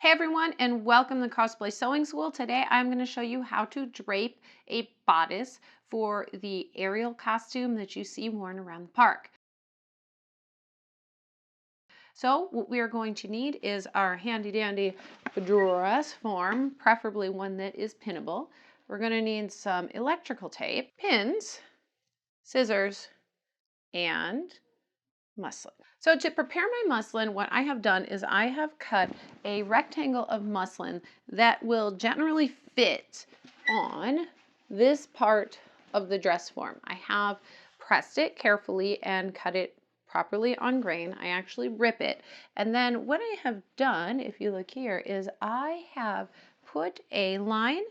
Hey everyone, and welcome to Cosplay Sewing School. Today I'm going to show you how to drape a bodice for the Ariel costume that you see worn around the park. So what we are going to need is our handy dandy dress form, preferably one that is pinnable. We're going to need some electrical tape, pins, scissors, and muslin. So to prepare my muslin, what I have done is I have cut a rectangle of muslin that will generally fit on this part of the dress form. I have pressed it carefully and cut it properly on grain. I actually rip it. And then what I have done, if you look here, is I have put a line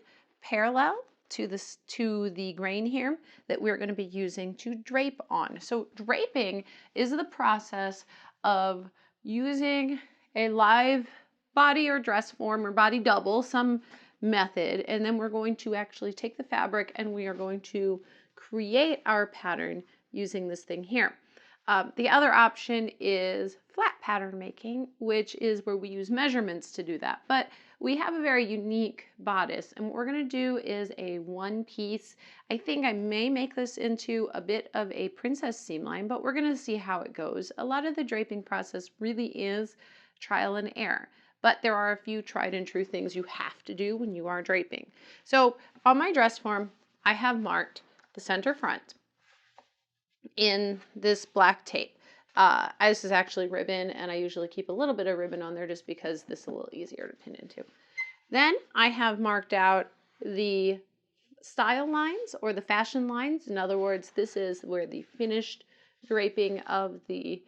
parallel to the grain here that we're going to be using to drape on. So draping is the process of using a live body or dress form or body double, some method, and then we're going to actually take the fabric and we are going to create our pattern using this thing here. The other option is flat pattern making, which is where we use measurements to do that. But we have a very unique bodice, and what we're going to do is a one piece. I think I may make this into a bit of a princess seam line, but we're going to see how it goes. A lot of the draping process really is trial and error, but there are a few tried and true things you have to do when you are draping. So on my dress form, I have marked the center front in this black tape. This is actually ribbon, and I usually keep a little bit of ribbon on there just because this is a little easier to pin into. Then I have marked out the style lines or the fashion lines. In other words, this is where the finished draping of the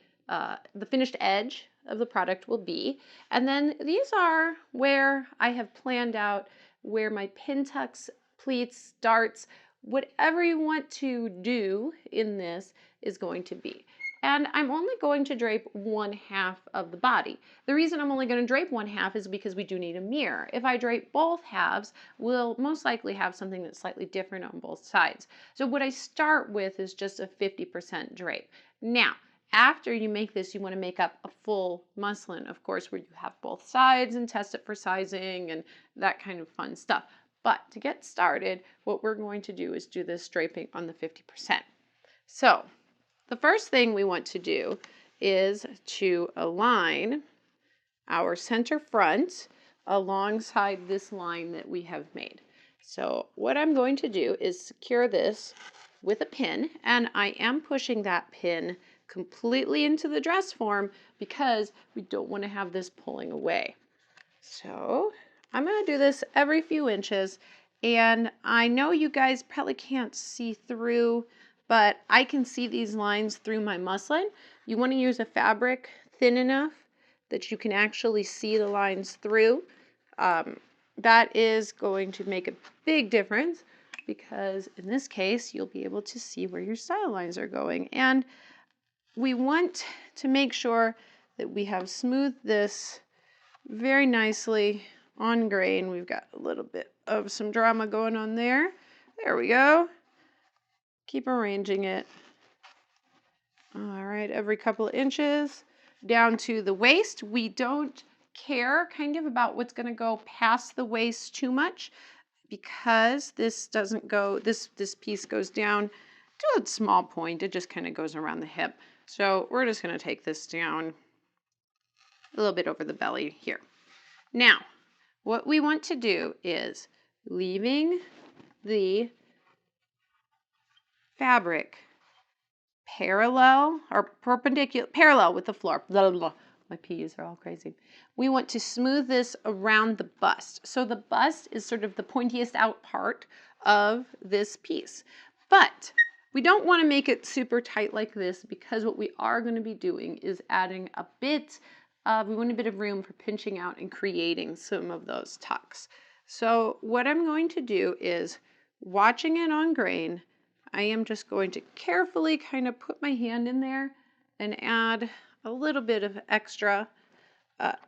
finished edge of the product will be. And then these are where I have planned out where my pin tucks, pleats, darts, whatever you want to do in this is going to be. And I'm only going to drape one half of the body. The reason I'm only going to drape one half is because we do need a mirror. If I drape both halves, we'll most likely have something that's slightly different on both sides. So what I start with is just a 50% drape. Now, after you make this, you want to make up a full muslin, of course, where you have both sides and test it for sizing and that kind of fun stuff. But to get started, what we're going to do is do this draping on the 50%. So the first thing we want to do is to align our center front alongside this line that we have made. So what I'm going to do is secure this with a pin, and I am pushing that pin completely into the dress form because we don't want to have this pulling away. So I'm going to do this every few inches, and I know you guys probably can't see through, but I can see these lines through my muslin. You want to use a fabric thin enough that you can actually see the lines through. That is going to make a big difference because in this case, you'll be able to see where your style lines are going. And we want to make sure that we have smoothed this very nicely on grain. We've got a little bit of some drama going on there. There we go. Keep arranging it. All right, every couple of inches down to the waist. We don't care kind of about what's going to go past the waist too much because this doesn't go, this piece goes down to a small point. It just kind of goes around the hip. So we're just going to take this down a little bit over the belly here. Now, what we want to do is leaving the fabric parallel or perpendicular, parallel with the floor. Blah, blah, blah. My P's are all crazy. We want to smooth this around the bust. So the bust is sort of the pointiest out part of this piece. But we don't want to make it super tight like this because what we are going to be doing is adding a bit we want a bit of room for pinching out and creating some of those tucks. So what I'm going to do is, watching it on grain, I am just going to carefully kind of put my hand in there and add a little bit of extra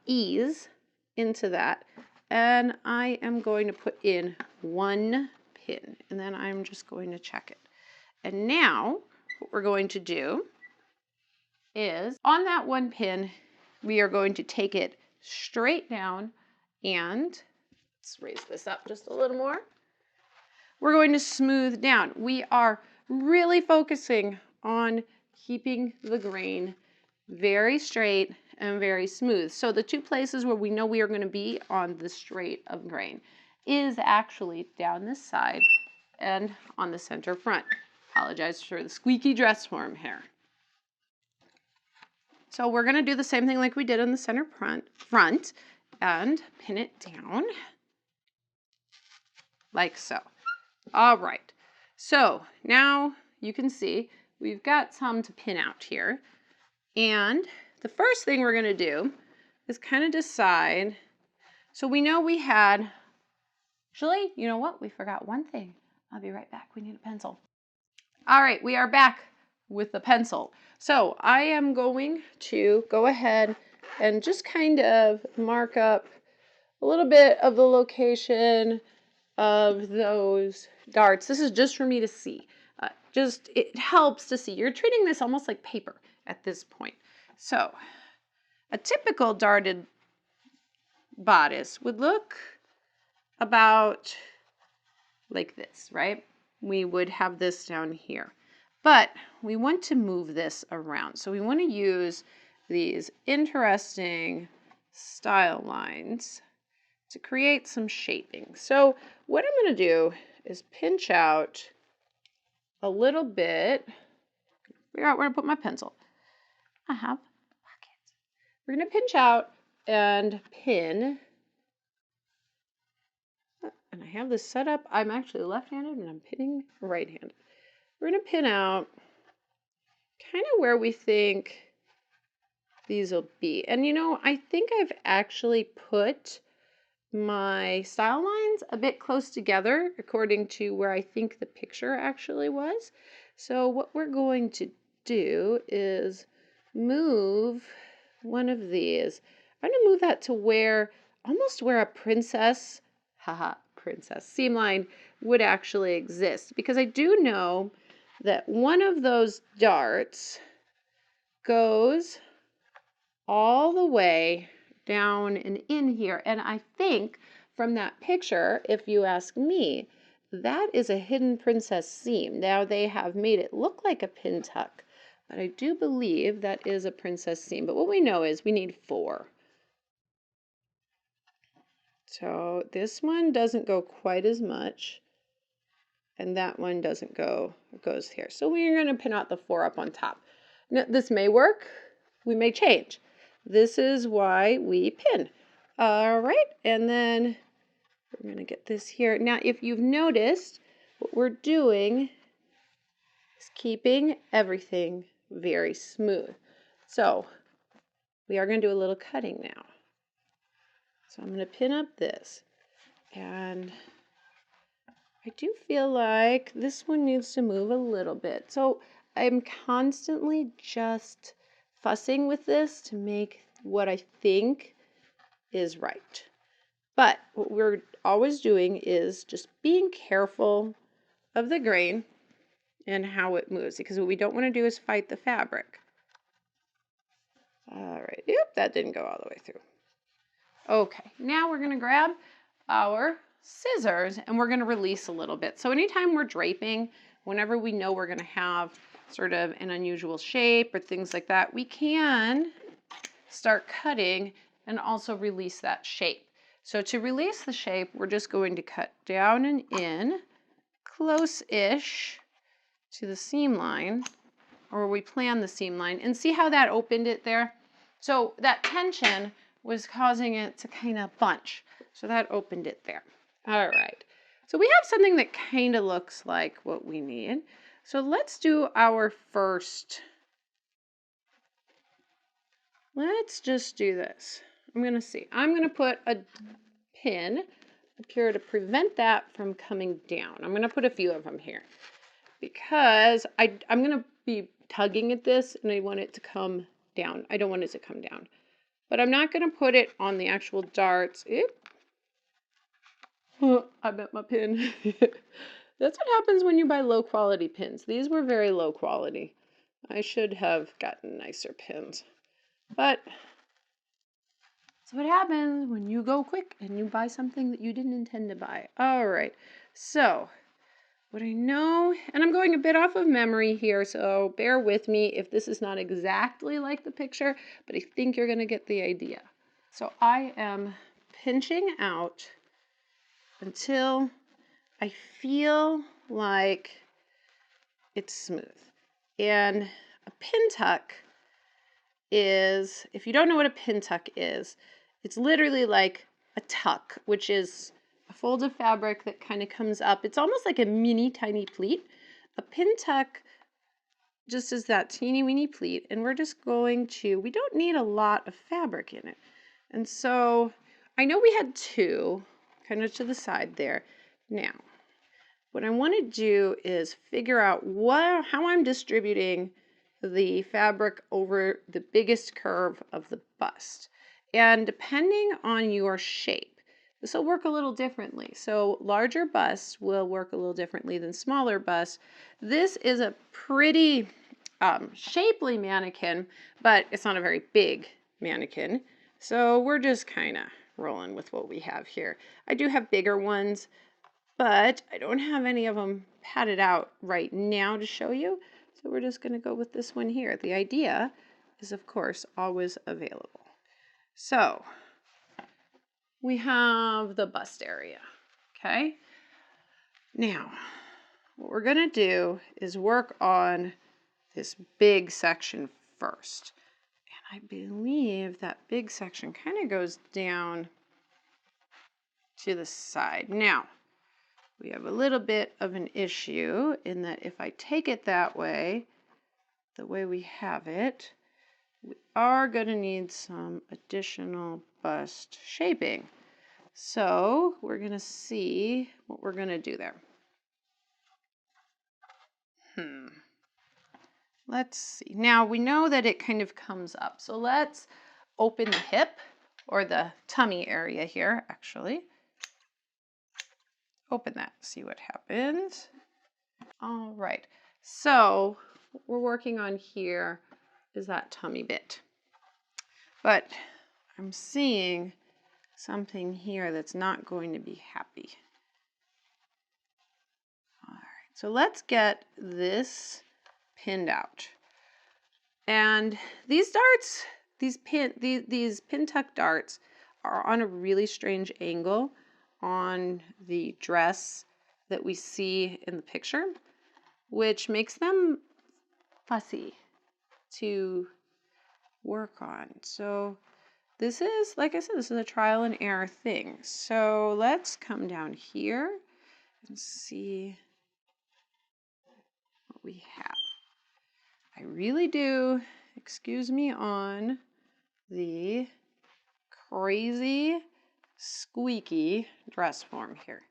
ease into that. And I am going to put in one pin, and then I'm just going to check it. And now what we're going to do is on that one pin, we are going to take it straight down And let's raise this up just a little more. We're going to smooth down. We are really focusing on keeping the grain very straight and very smooth. So the two places where we know we are going to be on the straight of grain is actually down this side and on the center front. Apologize for the squeaky dress form here. So we're going to do the same thing like we did on the center front and pin it down like so. All right, so now you can see we've got some to pin out here. And the first thing we're going to do is kind of decide. So we know we had, actually, you know what? We forgot one thing. I'll be right back. We need a pencil. All right, we are back with the pencil. So I am going to go ahead and just kind of mark up a little bit of the location of those darts. This is just for me to see. It helps to see. You're treating this almost like paper at this point. So a typical darted bodice would look about like this, right? We would have this down here, but we want to move this around. So we want to use these interesting style lines to create some shaping. So what I'm going to do is pinch out a little bit. Figure out where to put my pencil. I have a pocket. We're going to pinch out and pin. And I have this set up. I'm actually left-handed and I'm pinning right-handed. We're going to pin out kind of where we think these will be. And you know, I think I've actually put my style lines a bit close together according to where I think the picture actually was. So what we're going to do is move one of these. I'm going to move that to where, almost where a princess, princess seam line would actually exist, because I do know that one of those darts goes all the way down and in here. And I think from that picture, if you ask me, that is a hidden princess seam. Now they have made it look like a pin tuck, but I do believe that is a princess seam. But what we know is we need 4. So this one doesn't go quite as much, and that one doesn't go, it goes here. So we're going to pin out the 4 up on top. Now, this may work, we may change. This is why we pin. All right, and then we're going to get this here. Now, if you've noticed, what we're doing is keeping everything very smooth. So we are going to do a little cutting now. So I'm going to pin up this, and I do feel like this one needs to move a little bit. So I'm constantly just fussing with this to make what I think is right. But what we're always doing is just being careful of the grain and how it moves, because what we don't want to do is fight the fabric. All right, yep, that didn't go all the way through. Okay, now we're going to grab our scissors and we're going to release a little bit. So anytime we're draping, whenever we know we're going to have sort of an unusual shape or things like that, we can start cutting and also release that shape. So to release the shape, we're just going to cut down and in, close-ish to the seam line, or we plan the seam line, and see how that opened it there? So that tension was causing it to kind of bunch. So that opened it there. All right. So we have something that kind of looks like what we need. So let's do our first. Let's just do this. I'm going to see. I'm going to put a pin up here to prevent that from coming down. I'm going to put a few of them here because I'm going to be tugging at this and I want it to come down. I don't want it to come down. But I'm not going to put it on the actual darts. Oh, I bet my pin. That's what happens when you buy low quality pins. These were very low quality. I should have gotten nicer pins. But That's what happens when you go quick and you buy something that you didn't intend to buy. All right, so what I know, and I'm going a bit off of memory here, so bear with me if this is not exactly like the picture, but I think you're gonna get the idea. So I am pinching out until I feel like it's smooth. And a pin tuck is, if you don't know what a pin tuck is, it's literally like a tuck, which is a fold of fabric that kind of comes up. It's almost like a mini tiny pleat. A pin tuck just is that teeny weeny pleat, and we're just going to, we don't need a lot of fabric in it. And so I know we had two kind of to the side there. Now, what I want to do is figure out how I'm distributing the fabric over the biggest curve of the bust. And depending on your shape, this will work a little differently. So larger busts will work a little differently than smaller busts. This is a pretty shapely mannequin, but it's not a very big mannequin. So we're just kind of rolling with what we have here. I do have bigger ones, but I don't have any of them padded out right now to show you. So we're just going to go with this one here. The idea is, of course, always available. So we have the bust area, okay? Now, what we're going to do is work on this big section first. And I believe that big section kind of goes down to the side. Now, we have a little bit of an issue in that if I take it that way, the way we have it, we are going to need some additional bust shaping. So we're going to see what we're going to do there. Let's see. Now we know that it kind of comes up. So let's open the hip or the tummy area here, actually. Open that, see what happens. All right, so what we're working on here is that tummy bit. But I'm seeing something here that's not going to be happy. All right, so let's get this pinned out. And these darts, these pin tuck darts are on a really strange angle on the dress that we see in the picture, which makes them fussy to work on. So this is, like I said, this is a trial and error thing. So let's come down here and see what we have. I really do, excuse me on the crazy squeaky dress form here.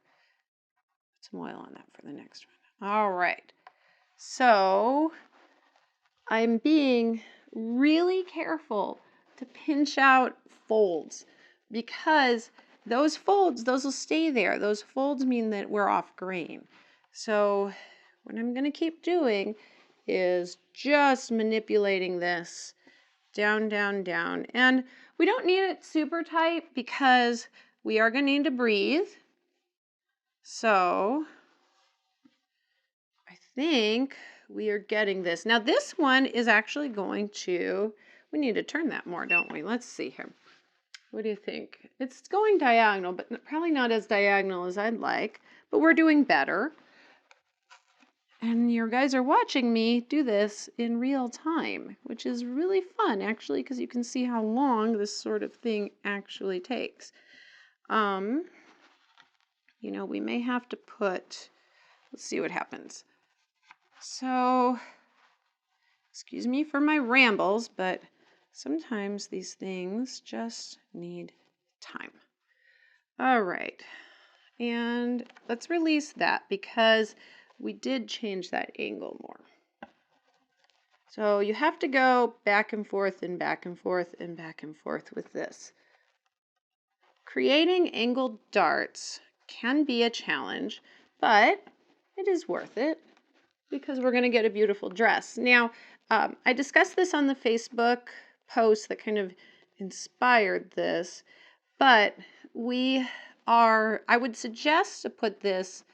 Put some oil on that for the next one. All right, so I'm being really careful to pinch out folds because those folds, those will stay there. Those folds mean that we're off grain. So what I'm going to keep doing is just manipulating this down, down, down. And we don't need it super tight because we are going to need to breathe. So I think we are getting this. Now this one is actually going to, we need to turn that more, don't we? Let's see here. What do you think? It's going diagonal, but probably not as diagonal as I'd like, but we're doing better. And you guys are watching me do this in real time, which is really fun actually, because you can see how long this sort of thing actually takes. You know, we may have to put, let's see what happens. So, excuse me for my rambles, but sometimes these things just need time. All right, and let's release that because we did change that angle more. So you have to go back and forth and back and forth and back and forth with this. Creating angled darts can be a challenge, but it is worth it because we're going to get a beautiful dress. Now, I discussed this on the Facebook post that kind of inspired this, but I would suggest to put this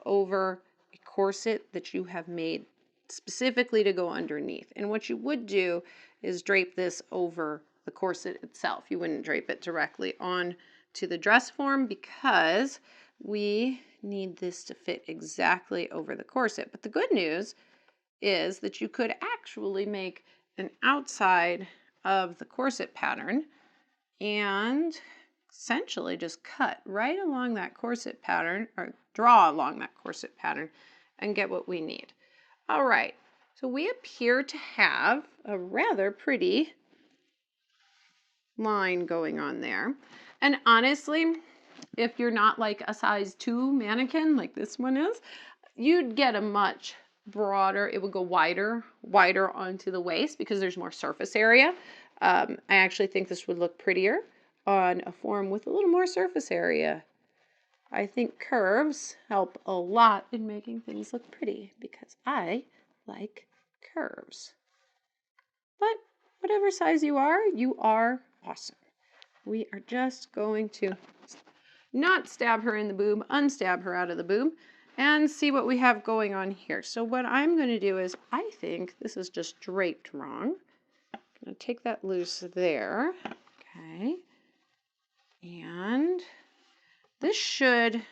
over a corset that you have made specifically to go underneath. And what you would do is drape this over the corset itself. You wouldn't drape it directly on to the dress form because we need this to fit exactly over the corset. But the good news is that you could actually make an outside of the corset pattern and essentially just cut right along that corset pattern, or draw along that corset pattern, and get what we need. All right, so we appear to have a rather pretty line going on there. And honestly, if you're not like a size 2 mannequin like this one is, you'd get a much broader, it would go wider onto the waist because there's more surface area. I actually think this would look prettier on a form with a little more surface area. I think curves help a lot in making things look pretty because I like curves. But whatever size you are awesome. We are just going to not stab her in the boob, unstab her out of the boob, and see what we have going on here. So what I'm going to do is, I think this is just draped wrong. I'm going to take that loose there. Okay. And this should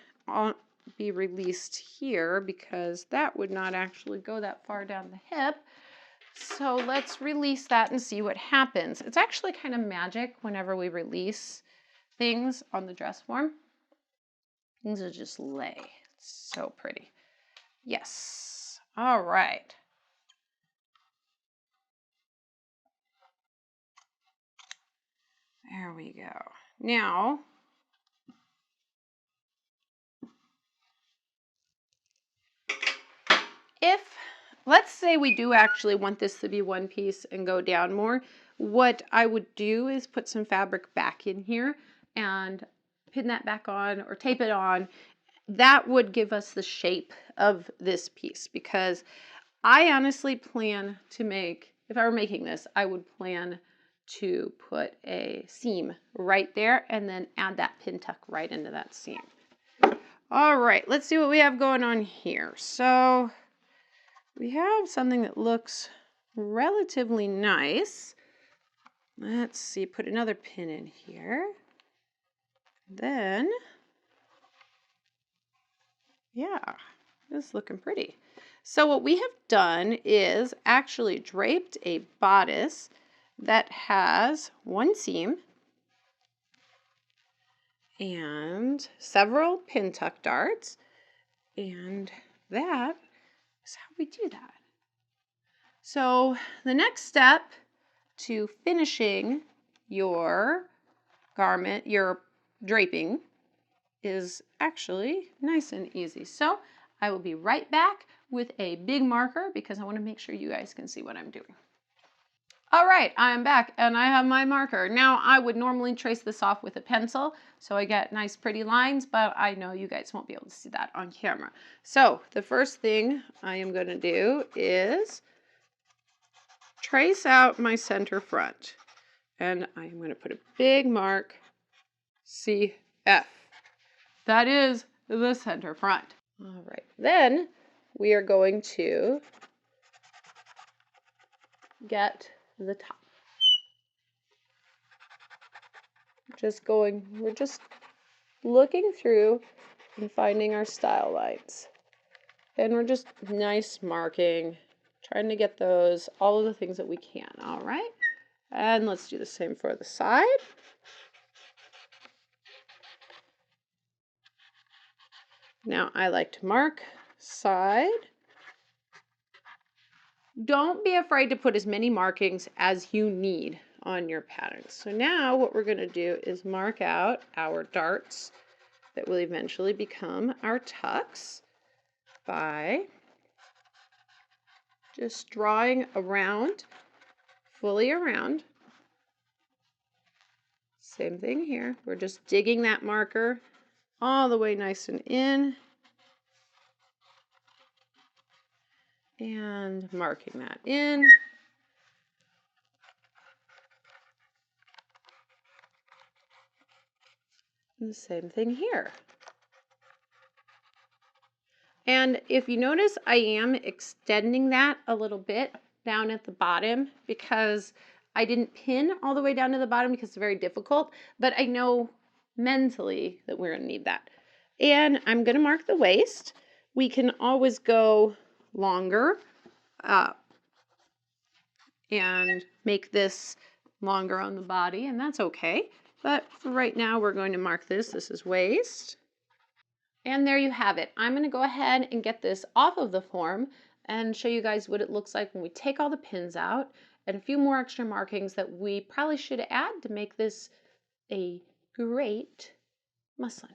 be released here because that would not actually go that far down the hip. So let's release that and see what happens. It's actually kind of magic whenever we release things on the dress form. Things will just lay. It's so pretty. Yes. All right. There we go. Now, let's say we do actually want this to be one piece and go down more, what I would do is put some fabric back in here and pin that back on or tape it on. That would give us the shape of this piece because I honestly plan to make, if I were making this, I would plan to put a seam right there and then add that pin tuck right into that seam. All right, let's see what we have going on here. So we have something that looks relatively nice. Let's see, put another pin in here. Then, yeah, this is looking pretty. So what we have done is actually draped a bodice that has one seam and several pin tuck darts, and that is how we do that. So the next step to finishing your garment, your draping, is actually nice and easy. So I will be right back with a big marker because I want to make sure you guys can see what I'm doing. All right, I am back and I have my marker. Now I would normally trace this off with a pencil so I get nice pretty lines, but I know you guys won't be able to see that on camera. So the first thing I am going to do is trace out my center front. And I'm going to put a big mark, CF. That is the center front. All right, then we are going to get the top. We're just looking through and finding our style lines. And we're just nice marking, trying to get those, all of the things that we can, all right? And let's do the same for the side. Now I like to mark side. Don't be afraid to put as many markings as you need on your pattern. So now what we're going to do is mark out our darts that will eventually become our tucks by just drawing around, fully around. Same thing here. We're just digging that marker all the way nice and in and marking that in. And the same thing here. And if you notice, I am extending that a little bit down at the bottom because I didn't pin all the way down to the bottom because it's very difficult, but I know mentally that we're gonna need that. And I'm gonna mark the waist. We can always go longer and make this longer on the body, and that's okay. But for right now, we're going to mark this. This is waist. And there you have it. I'm going to go ahead and get this off of the form and show you guys what it looks like when we take all the pins out and a few more extra markings that we probably should add to make this a great muslin.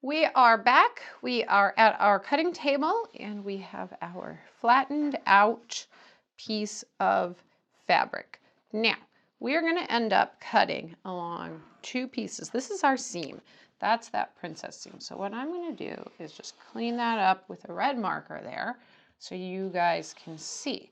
We are back. We are at our cutting table and we have our flattened out piece of fabric. Now, we are going to end up cutting along two pieces. This is our seam. That's that princess seam. So what I'm going to do is just clean that up with a red marker there so you guys can see.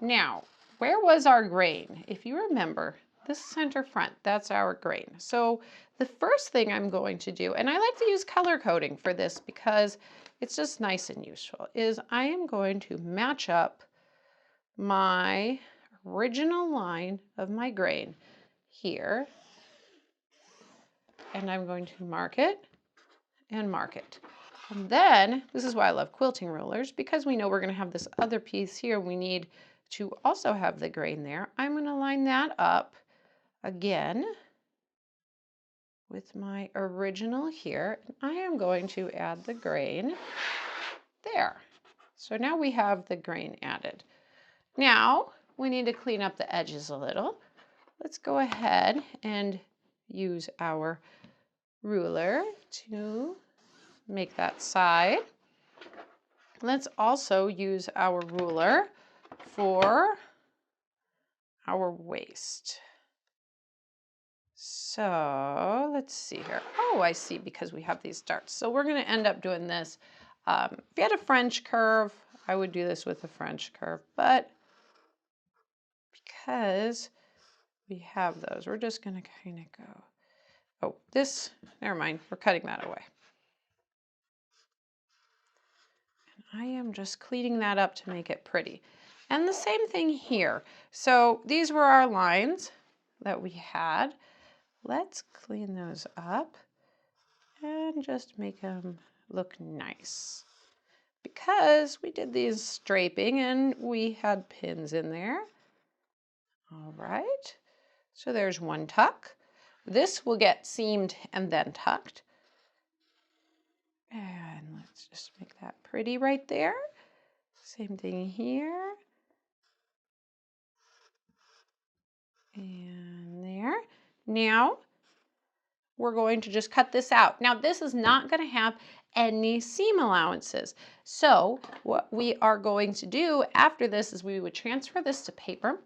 Now, where was our grain? If you remember, this center front, that's our grain. So the first thing I'm going to do, and I like to use color coding for this because it's just nice and useful, is I am going to match up my original line of my grain here, and I'm going to mark it and mark it. And then, this is why I love quilting rulers, because we know we're going to have this other piece here we need to also have the grain there. I'm going to line that up again with my original here, and I am going to add the grain there. So now we have the grain added. Now we need to clean up the edges a little. Let's go ahead and use our ruler to make that side. Let's also use our ruler for our waist. So let's see here. Oh, I see, because we have these darts. So we're going to end up doing this. If you had a French curve, I would do this with a French curve, but because we have those, we're just going to kind of go, oh, this, never mind, we're cutting that away. And I am just cleaning that up to make it pretty. And the same thing here. So these were our lines that we had. Let's clean those up and just make them look nice. Because we did these draping and we had pins in there. All right, so there's one tuck. This will get seamed and then tucked. And let's just make that pretty right there. Same thing here. And there. Now, we're going to just cut this out. Now, this is not going to have any seam allowances. So what we are going to do after this is we would transfer this to paper,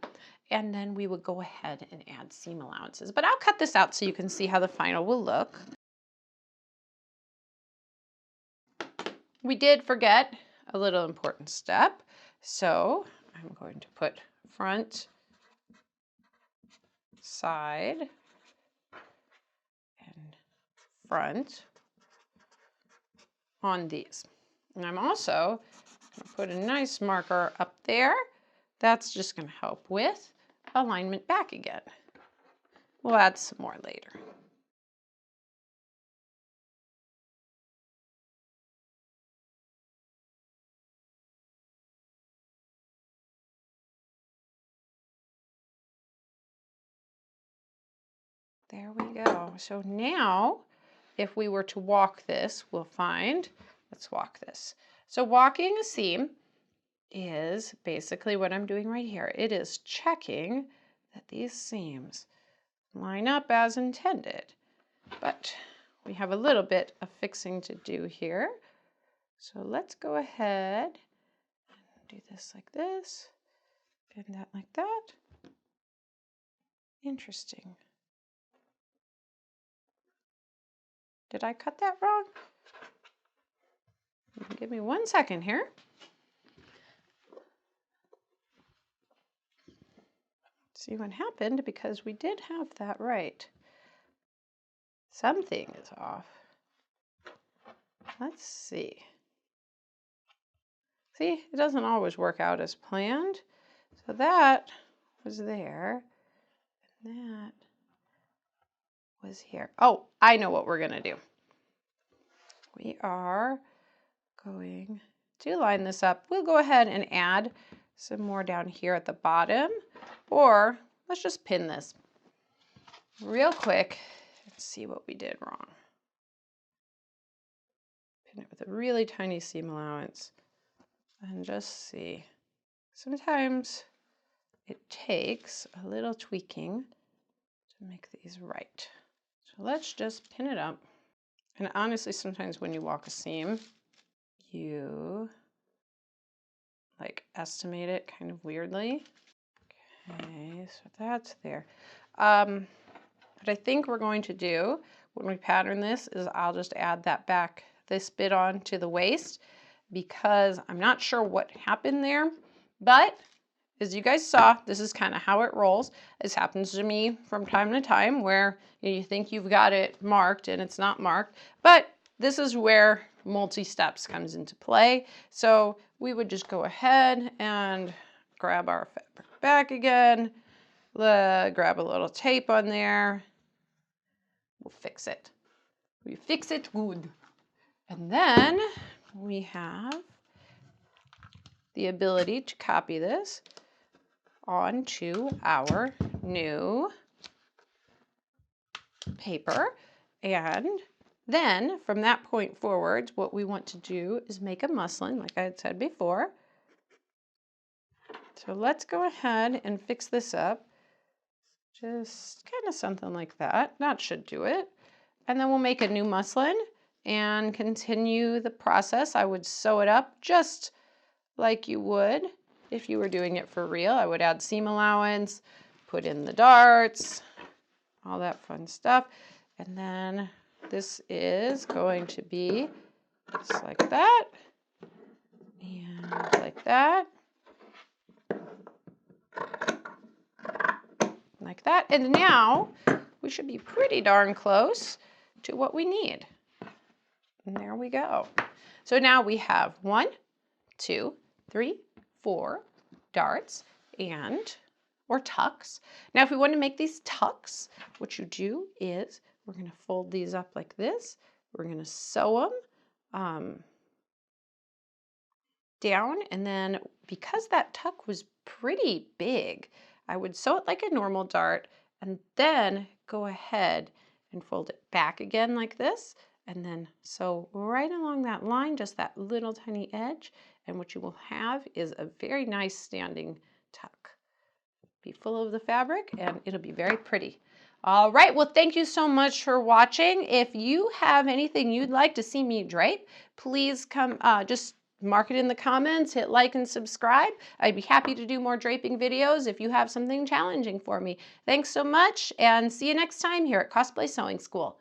and then we would go ahead and add seam allowances. But I'll cut this out so you can see how the final will look. We did forget a little important step. So I'm going to put front, side, and front on these. And I'm also going to put a nice marker up there. That's just going to help with alignment back again. We'll add some more later. There we go. So now, if we were to walk this, we'll find, let's walk this. So walking a seam is basically what I'm doing right here. It is checking that these seams line up as intended. But we have a little bit of fixing to do here. So let's go ahead and do this like this, and that like that. Interesting. Did I cut that wrong? Give me 1 second here. See what happened, because we did have that right. Something is off. Let's see. See, it doesn't always work out as planned. So that was there, and that was here. Oh, I know what we're going to do. We are going to line this up. We'll go ahead and add some more down here at the bottom, or let's just pin this real quick and see what we did wrong. Pin it with a really tiny seam allowance and just see. Sometimes it takes a little tweaking to make these right. So let's just pin it up. And honestly, sometimes when you walk a seam, you like estimate it kind of weirdly. Okay, so that's there. What I think we're going to do when we pattern this is I'll just add that back, this bit on to the waist, because I'm not sure what happened there, but as you guys saw, this is kind of how it rolls. This happens to me from time to time where you think you've got it marked and it's not marked, but this is where multi-steps comes into play. So we would just go ahead and grab our fabric back again, grab a little tape on there. We'll fix it. We fix it good. And then we have the ability to copy this onto our new paper. And then from that point forward, what we want to do is make a muslin, like I had said before. So let's go ahead and fix this up. Just kind of something like that. That should do it. And then we'll make a new muslin and continue the process. I would sew it up just like you would if you were doing it for real. I would add seam allowance, put in the darts, all that fun stuff. And then this is going to be just like that and like that. Like that. And now we should be pretty darn close to what we need. And there we go. So now we have 1, 2, 3, 4 darts or tucks. Now if we want to make these tucks, what you do is we're going to fold these up like this. We're going to sew them down, and then because that tuck was pretty big, I would sew it like a normal dart and then go ahead and fold it back again like this, and then sew right along that line, just that little tiny edge, and what you will have is a very nice standing tuck. Be full of the fabric and it'll be very pretty. All right, well, thank you so much for watching. If you have anything you'd like to see me drape, please come, just mark it in the comments, hit like and subscribe. I'd be happy to do more draping videos if you have something challenging for me. Thanks so much, and see you next time here at Cosplay Sewing School.